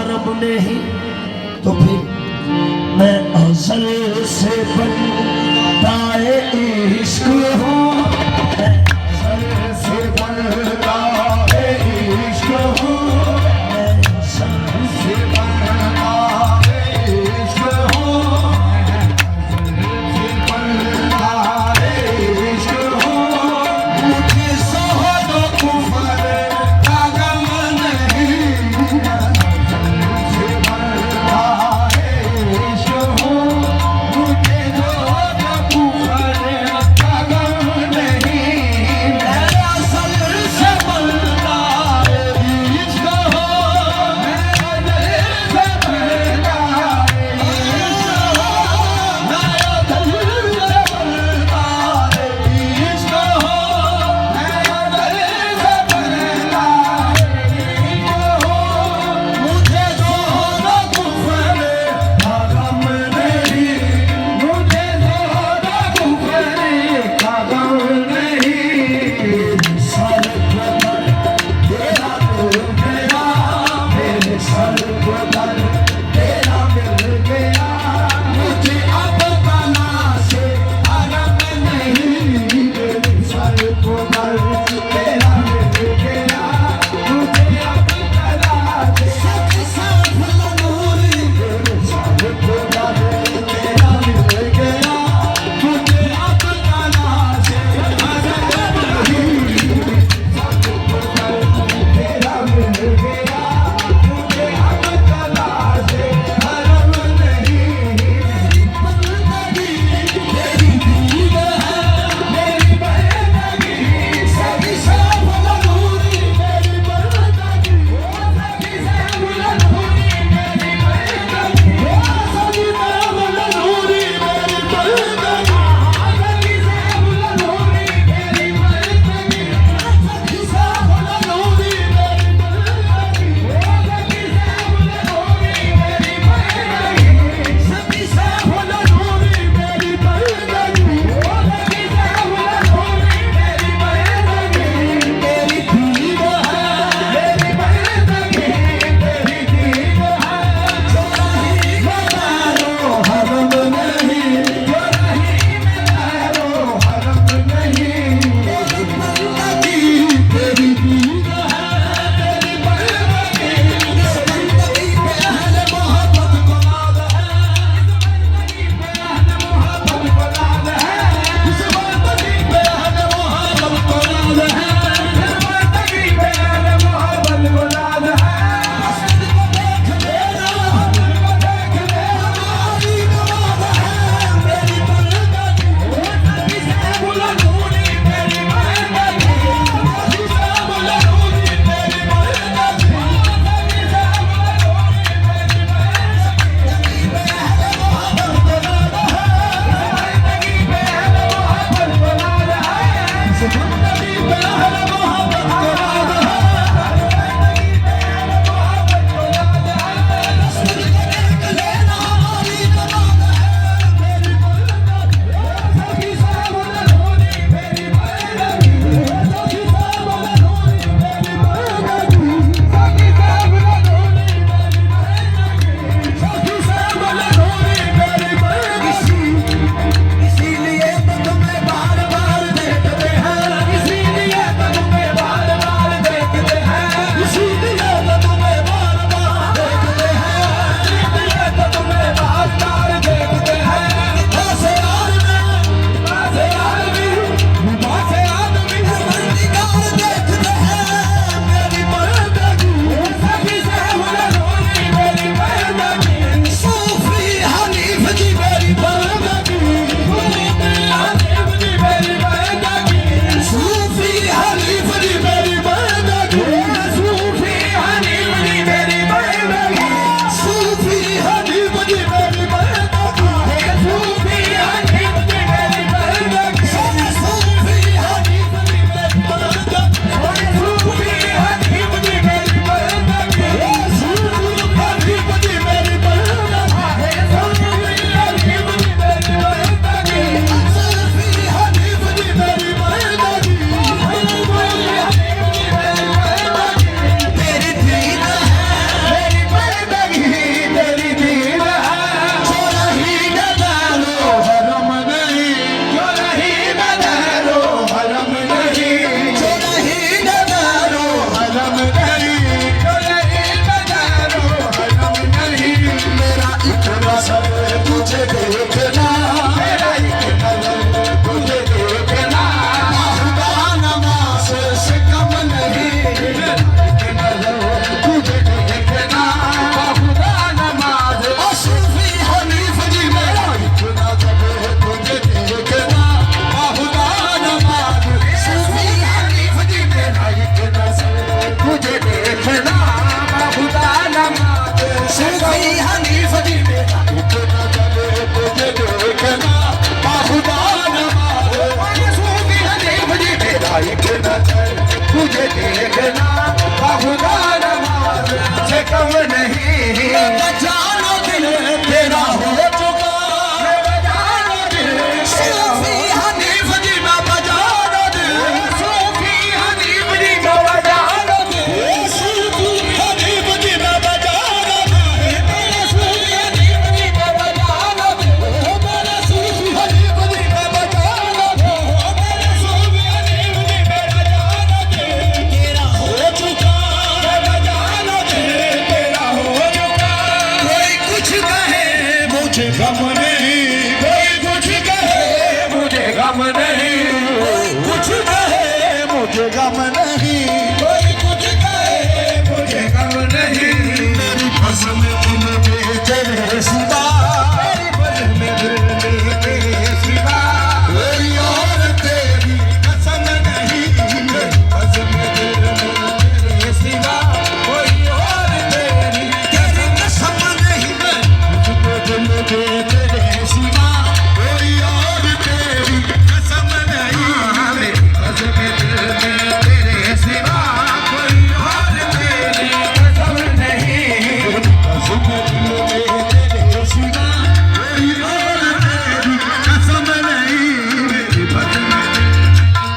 रब नहीं तो फिर मैं अज़ल से बनताए इश्क हूँ, मैं अज़ल से बनताए इश्क हूँ, मैं अज़ल से बनताए इश्क हूँ, बनताए इश्क हूँ। मुझे सोहद कुफर का गम नहीं, मुझे कम नहीं, मेरा जानो दिल तेरा हो चुका, मेरा जानो दिल सूफी हनीफ जी ना बजानो दिल, सूफी हनीफ जी ना बजानो दिल, सूफी हनीफ जी ना बजानो दिल, मेरा सूफी हनीफ जी ना बजानो दिल, मेरा सूफी हनीफ जी ना बजानो दिल, मेरा सूफी हनीफ जी मेरा जानो दिल तेरा हो चुका, मेरा जानो दिल तेरा हो चुका। कोई कुछ कहे मुझे गम नहीं, कोई कुछ कहे मुझे गम नहीं, कोई कुछ कहे मुझे गम नहीं, कोई कुछ कहे मुझे गम नहीं। मेरी कसम दिल में तेरे सिवा, मेरी कसम दिल में तेरे सिवा, कोई और तेरी कसम नहीं, मेरी कसम दिल में तेरे सिवा, कोई और तेरी कसम नहीं, मुझको दिल में तेरे सिवा, कोई और तेरी कसम नहीं, मेरी कसम दिल में तेरे सिवा, कोई और तेरी कसम नहीं, कसम दिल में तेरे सिवा, कोई और तेरी कसम नहीं, मेरी कसम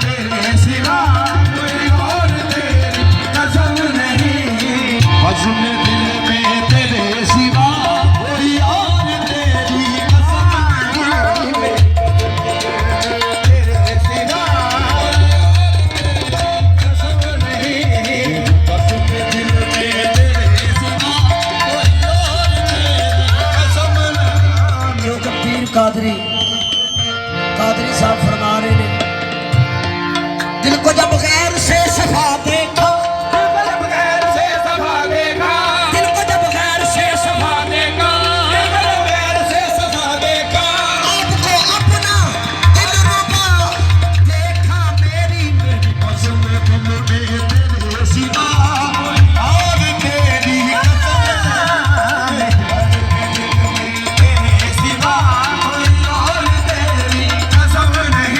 तेरे सिवा, कोई और तेरी कसम नहीं, कसम दिल में तेरे सिवा, कोई और तेरी कसम नहीं, तेरे सिवा कसम नहीं, कसम दिल में तेरे सिवा, कोई और तेरी कसम नहीं। क्योंकि पीर कादरी साहब फरमा रहे ने, दिल को जब गैर से सफा देखा, बगैर से सफा देखा, दिल को जब गैर से सफा देखा, बगैर से सफा देखा, आपको अपना दिल रुबा देखा, मेरी कसम दिल में तेरे सिवा, और तेरी कसम नहीं, तेरे सिवा, कोई और तेरी कसम नहीं,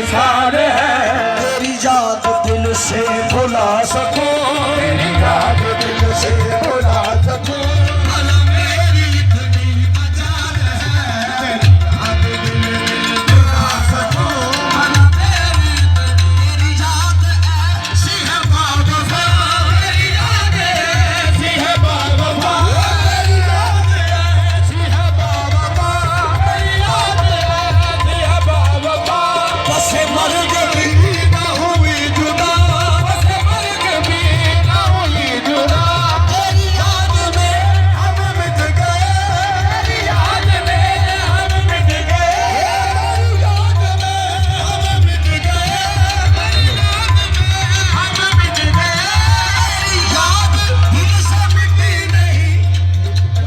निसार है। तेरी याद दिल से भुला सकूं तेरी याद दिल से भुला सकूं। भला मेरी इतनी मजाल है तेरी याद दिल से भुला सकूं। भला मेरी तेरी याद ऐसी है बावफा तेरी याद ऐसी है बावफा तेरी याद ऐसी है बावफा तेरी याद ऐसी है बावफा। बस मर गई ना हुई जुदा बस मर्ग भी ना हुई जुदा। तेरी याद में हम मिट गए तेरी याद में हम मिट गए तेरी याद में हम मिट गए तेरी याद में हम मिट गए। याद दिल से मिटी नहीं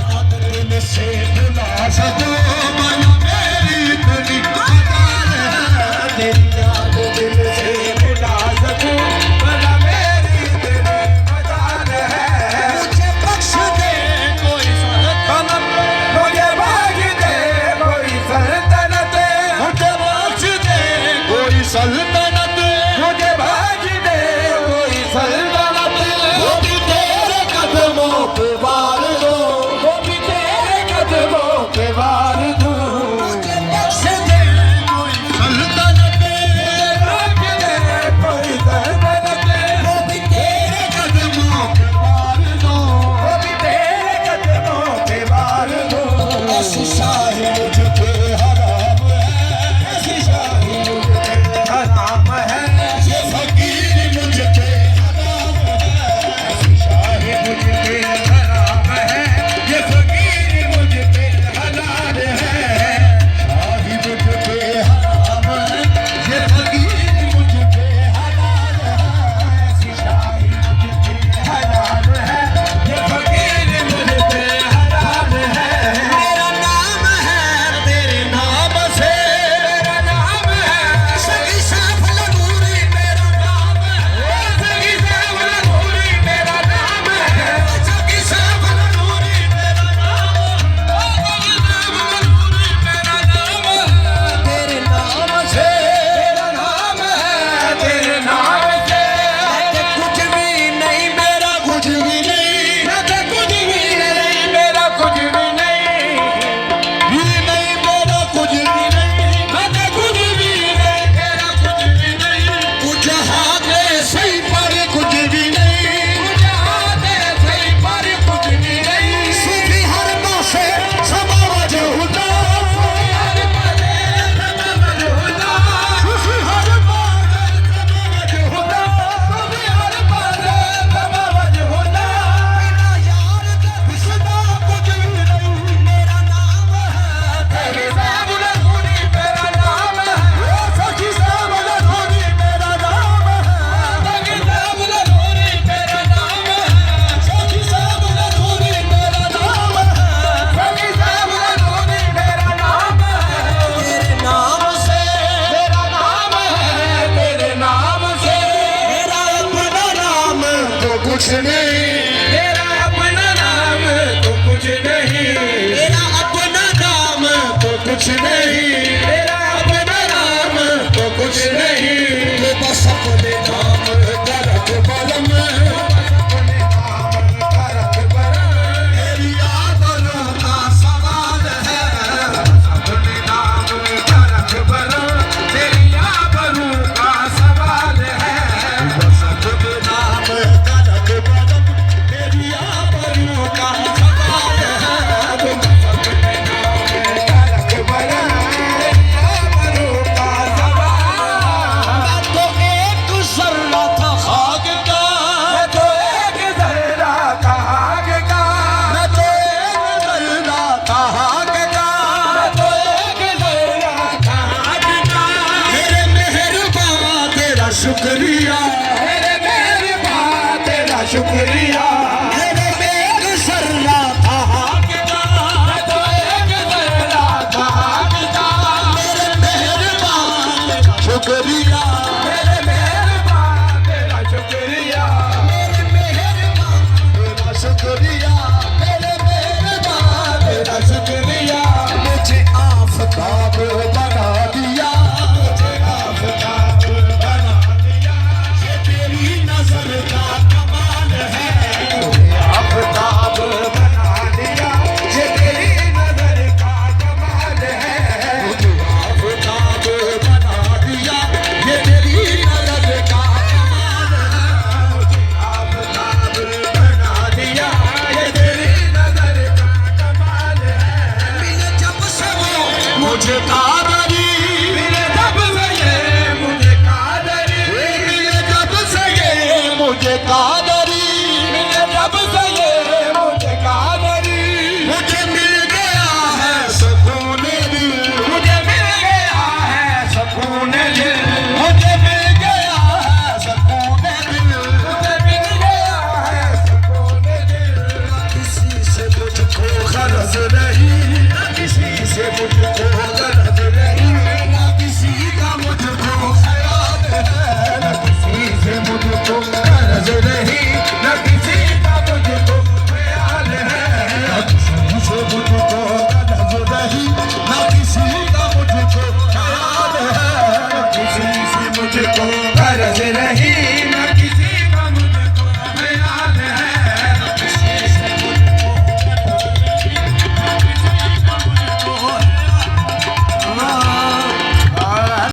याद दिल से भुला सकूं भला मेरी इतनी मजाल है तेरी याद दिल से भुला सकूं। भला मेरी इतनी मजाल है। मुझे बख्श दे कोई सल्तनत मुझे बख्श दे कोई सल्तनत मुझे बख्श दे कोई सल्तनत मुझे बख्श दे कोई सल्तनत। वो भी तेरे कदमों पे वार दो वो भी तेरे कदमों पे वार दो। मुझे बख्श दे कोई सल्तनत मुझे बख्श दे कोई सल्तनत। वो भी तेरे कदमों पे वार दो वो भी तेरे कदमों पे वार दो। ऐसी शाही मुझ पे हराम है ऐसी शाही मुझ पे हराम है। ये फकीर मुझ पे हराम है ऐसी शाही मुझ पे हराम है। ये फकीर मुझ पे हलाल है शाही मुझ पे हराम है। ये फकीर मुझ पे हलाल है ऐसी शाही मुझ पे हलाल है। ये फकीर मुझ पे हलाल है। मेरा नाम है तेरे नाम से मेरा नाम है सही साफल नूरी मेरा नाम है सगी सावल नूरी मेरा नाम है सगी सावल नूरी मेरा नाम है तेरे नाम से तेरा नाम है तेरे नाम से मैं कुछ भी नहीं मेरा कुछ भी नहीं मैं तो कुछ भी नहीं मेरा कुछ भी नहीं मेरा कुछ भी नहीं मैं तो कुछ भी नहीं मेरा कुछ भी नहीं। कुछ हाथ सही पर कुछ भी नहीं मुझे आते सही पर कुछ भी नहीं। सूफी हर पासे समाज होता हर पले समझ होता सूफी हर समझ होता तुम्हें हर पले समझ होता। बिना यार के बिसदा कुछ भी नहीं मेरा नाम है तेरी सावल नूरी मेरा नाम है सखी सावल नूरी मेरा नाम है सगी सावल नूरी मेरा नाम है सखी सावल नूरी मेरा नाम है सगी सावल नूरी मेरा नाम है। तेरे नाम से तेरा नाम है तेरे नाम से मेरा अपना नाम तो कुछ नहीं तेरा अपना नाम तो कुछ नहीं मेरा अपना नाम तो कुछ नहीं तेरा अपना नाम तो कुछ नहीं। ये बस अपने नाम का रख बलम अपने नाम का रख बरा मेरी आबरू का सवाल है अपने नाम का रख बरा तेरी आबरू का सवाल है। बस अपने नाम का रख बलम मेरी आबरू का सवाल है अपने नाम का रख बरा तेरी आबरू का सवाल। मैं तो एक सर्रा था खाक का मैं तो एक जर्रा कहाग का मैं तो एक सर्रा था खाक का मैं तो एक जर्रा कहाग का। मेरे मेहरबान तेरा शुक्रिया मेरे मेहरबान तेरा शुक्रिया। मेरे बेग सर्रा था खाक का मैं तो एक जर्रा कहाग का मेरे मेहरबान तेरा शुक्रिया मेरे मेहरबान तेरा शुक्रिया। मेरे मेहरबान तेरा शुक्रिया मेरे मेहरबान तेरा शुक्रिया मुझे आफताब बना दिया मुझे आफताब से मुझे